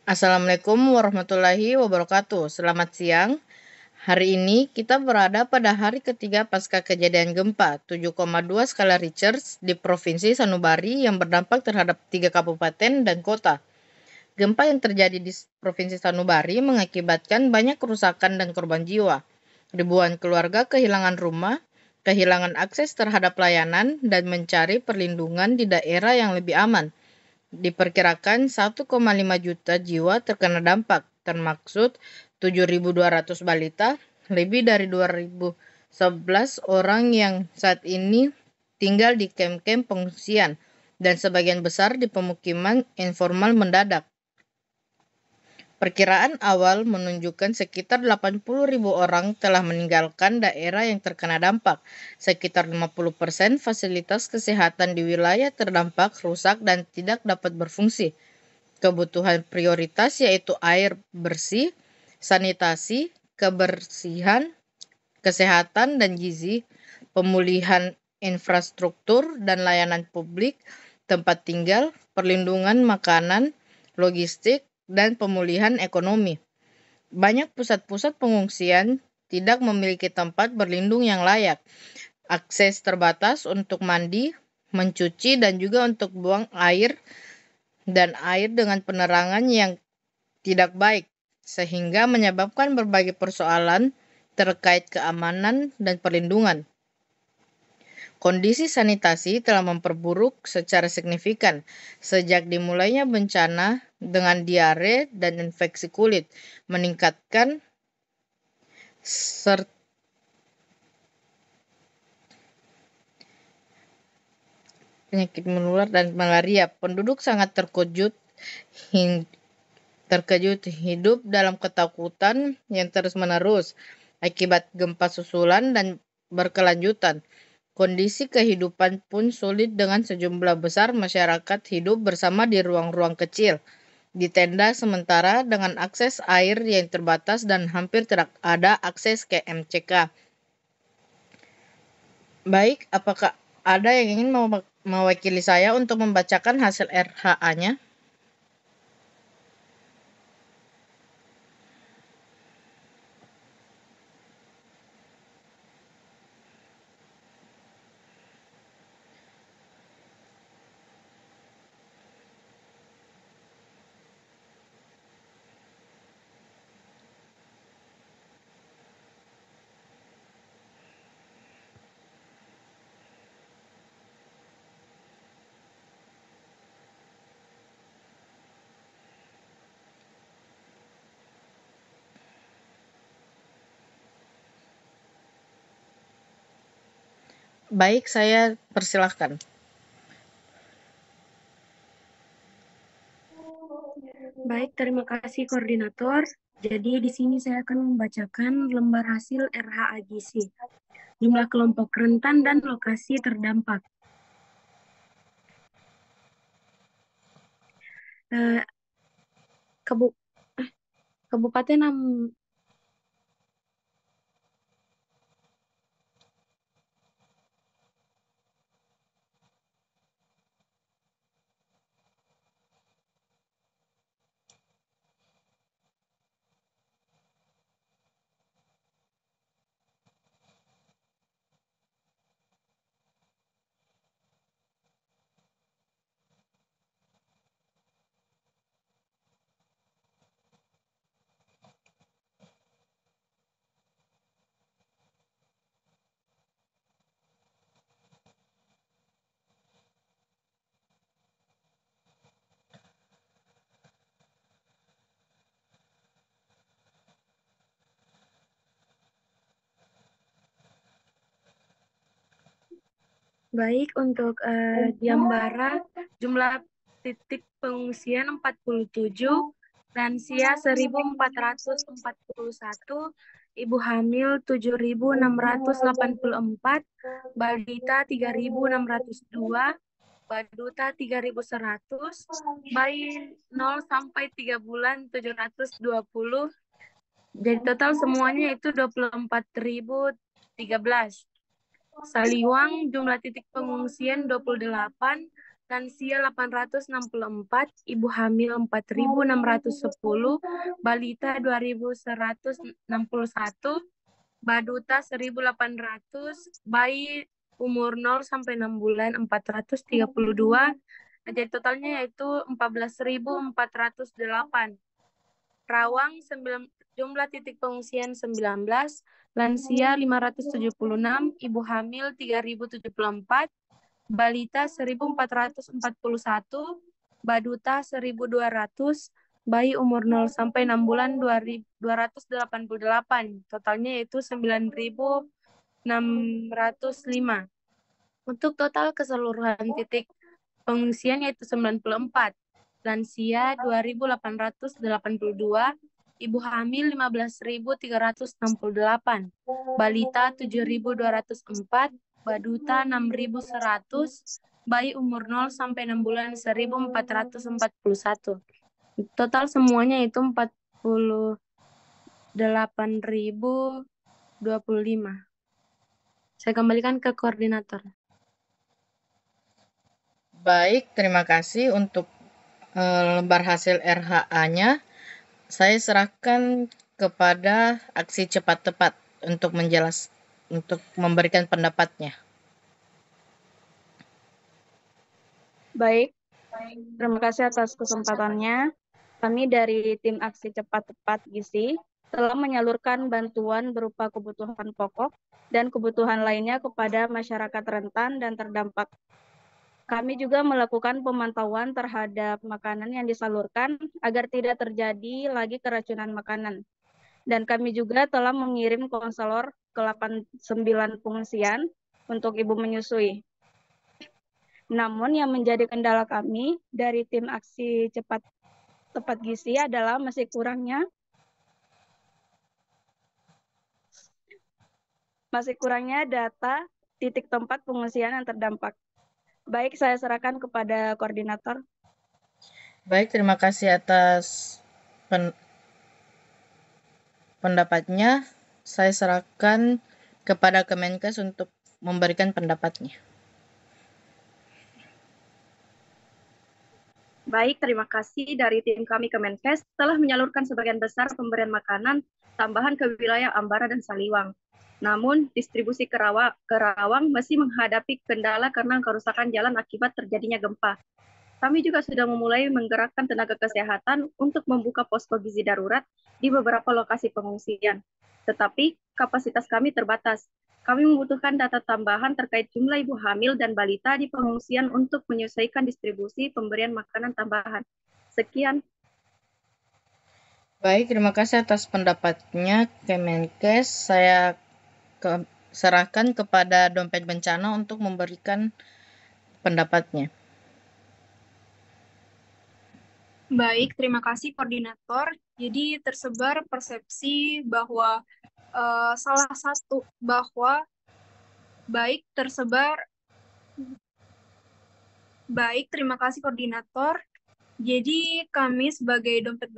Assalamualaikum warahmatullahi wabarakatuh. Selamat siang. Hari ini kita berada pada hari ketiga pasca kejadian gempa 7,2 skala Richter di Provinsi Sanubari yang berdampak terhadap 3 kabupaten dan kota. Gempa yang terjadi di Provinsi Sanubari mengakibatkan banyak kerusakan dan korban jiwa. Ribuan keluarga kehilangan rumah, kehilangan akses terhadap layanan, dan mencari perlindungan di daerah yang lebih aman. Diperkirakan 1,5 juta jiwa terkena dampak, termaksud 7.200 balita, lebih dari 2.011 orang yang saat ini tinggal di kamp-kamp pengungsian, dan sebagian besar di pemukiman informal mendadak. Perkiraan awal menunjukkan sekitar 80.000 orang telah meninggalkan daerah yang terkena dampak. Sekitar 50% fasilitas kesehatan di wilayah terdampak rusak dan tidak dapat berfungsi. Kebutuhan prioritas yaitu air bersih, sanitasi, kebersihan, kesehatan dan gizi, pemulihan infrastruktur dan layanan publik, tempat tinggal, perlindungan makanan, logistik, dan pemulihan ekonomi. Banyak pusat-pusat pengungsian tidak memiliki tempat berlindung yang layak, akses terbatas untuk mandi, mencuci, dan juga untuk buang air dan air dengan penerangan yang tidak baik, sehingga menyebabkan berbagai persoalan terkait keamanan dan perlindungan. Kondisi sanitasi telah memperburuk secara signifikan sejak dimulainya bencana dengan diare dan infeksi kulit, meningkatkan penyakit menular dan malaria. Penduduk sangat terkejut hidup dalam ketakutan yang terus-menerus akibat gempa susulan dan berkelanjutan. Kondisi kehidupan pun sulit dengan sejumlah besar masyarakat hidup bersama di ruang-ruang kecil, di tenda sementara dengan akses air yang terbatas dan hampir tidak ada akses ke MCK. Baik, apakah ada yang ingin mewakili saya untuk membacakan hasil RHA-nya? Baik, saya persilahkan. Baik, terima kasih koordinator. Jadi di sini saya akan membacakan lembar hasil RHA gizi, jumlah kelompok rentan dan lokasi terdampak. Eh, Kebu- Kabupaten Baik, untuk Diambara, jumlah titik pengungsian 47, lansia 1.441, ibu hamil 7.684, balita 3.602, baduta 3.100, bayi 0 sampai 3 bulan 720. Jadi total semuanya itu 24.013. Saliwang jumlah titik pengungsian 28, lansia 864, ibu hamil 4.610, balita 2.161, baduta 1.800, bayi umur 0 sampai 6 bulan 432. Jadi totalnya yaitu 14.408. Rawang jumlah titik pengungsian 19, lansia 576, ibu hamil 3.074, balita 1.441, baduta 1.200, bayi umur 0 sampai 6 bulan 288. Totalnya yaitu 9.605. Untuk total keseluruhan titik pengungsian yaitu 94. Lansia 2.882, ibu hamil 15.368, balita 7.204, baduta 6.100, bayi umur 0 sampai 6 bulan 1.441. Total semuanya itu 48.025. Saya kembalikan ke koordinator. Baik, terima kasih untuk lembar hasil RHA-nya. Saya serahkan kepada aksi cepat tepat untuk memberikan pendapatnya. Baik, terima kasih atas kesempatannya. Kami dari tim Aksi Cepat Tepat GISI telah menyalurkan bantuan berupa kebutuhan pokok dan kebutuhan lainnya kepada masyarakat rentan dan terdampak. Kami juga melakukan pemantauan terhadap makanan yang disalurkan agar tidak terjadi lagi keracunan makanan. Dan kami juga telah mengirim konselor ke 89 pengungsian untuk ibu menyusui. Namun yang menjadi kendala kami dari tim Aksi Cepat Tepat GISI adalah masih kurangnya data titik tempat pengungsian yang terdampak. Baik, saya serahkan kepada koordinator. Baik, terima kasih atas pendapatnya. Saya serahkan kepada Kemenkes untuk memberikan pendapatnya. Baik, terima kasih dari tim kami Kemenkes telah menyalurkan sebagian besar pemberian makanan tambahan ke wilayah Ambara dan Saliwang. Namun, distribusi ke Rawang masih menghadapi kendala karena kerusakan jalan akibat terjadinya gempa. Kami juga sudah memulai menggerakkan tenaga kesehatan untuk membuka posko gizi darurat di beberapa lokasi pengungsian. Tetapi kapasitas kami terbatas. Kami membutuhkan data tambahan terkait jumlah ibu hamil dan balita di pengungsian untuk menyesuaikan distribusi pemberian makanan tambahan. Sekian. Baik, terima kasih atas pendapatnya Kemenkes. Saya serahkan kepada Dompet Bencana untuk memberikan pendapatnya. Baik, terima kasih koordinator. Jadi tersebar persepsi bahwa terima kasih koordinator. Jadi kami sebagai Dompet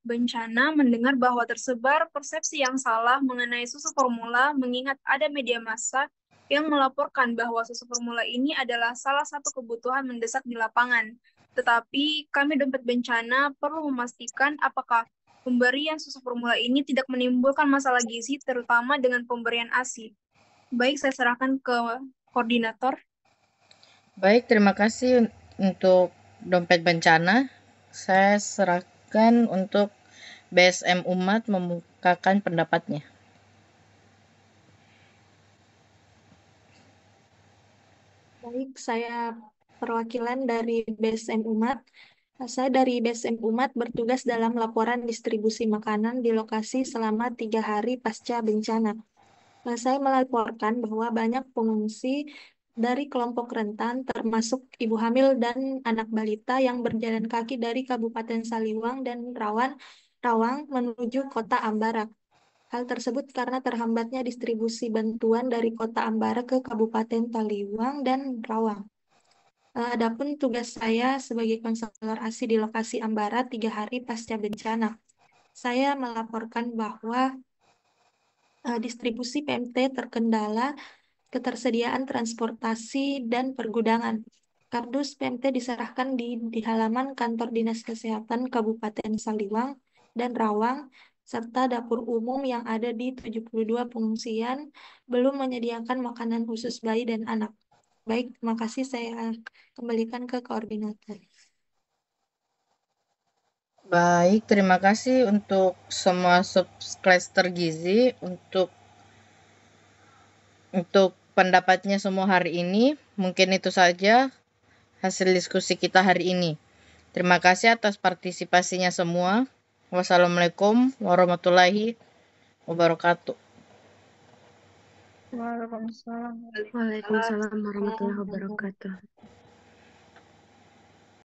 Bencana mendengar bahwa tersebar persepsi yang salah mengenai susu formula mengingat ada media massa yang melaporkan bahwa susu formula ini adalah salah satu kebutuhan mendesak di lapangan. Tetapi kami Dompet Bencana perlu memastikan apakah pemberian susu formula ini tidak menimbulkan masalah gizi terutama dengan pemberian ASI. Baik, saya serahkan ke koordinator. Baik, terima kasih untuk Dompet Bencana. Saya serahkan untuk BSM Umat membukakan pendapatnya. Baik, saya perwakilan dari BSM Umat. Saya dari BSM Umat bertugas dalam laporan distribusi makanan di lokasi selama 3 hari pasca bencana. Saya melaporkan bahwa banyak pengungsi dari kelompok rentan termasuk ibu hamil dan anak balita yang berjalan kaki dari Kabupaten Saliwang dan Rawang menuju Kota Ambara. Hal tersebut karena terhambatnya distribusi bantuan dari Kota Ambara ke Kabupaten Saliwang dan Rawang. Adapun tugas saya sebagai konselor ASI di lokasi Ambara 3 hari pasca bencana. Saya melaporkan bahwa distribusi PMT terkendala ketersediaan transportasi dan pergudangan. Kardus PMT diserahkan di halaman kantor Dinas Kesehatan Kabupaten Saliwang dan Rawang, serta dapur umum yang ada di 72 pengungsian belum menyediakan makanan khusus bayi dan anak. Baik, terima kasih. Saya kembalikan ke koordinator. Baik, terima kasih untuk semua subcluster gizi untuk pendapatnya semua hari ini. Mungkin itu saja hasil diskusi kita hari ini. Terima kasih atas partisipasinya semua. Wassalamualaikum warahmatullahi wabarakatuh. Waalaikumsalam. Waalaikumsalam warahmatullahi wabarakatuh.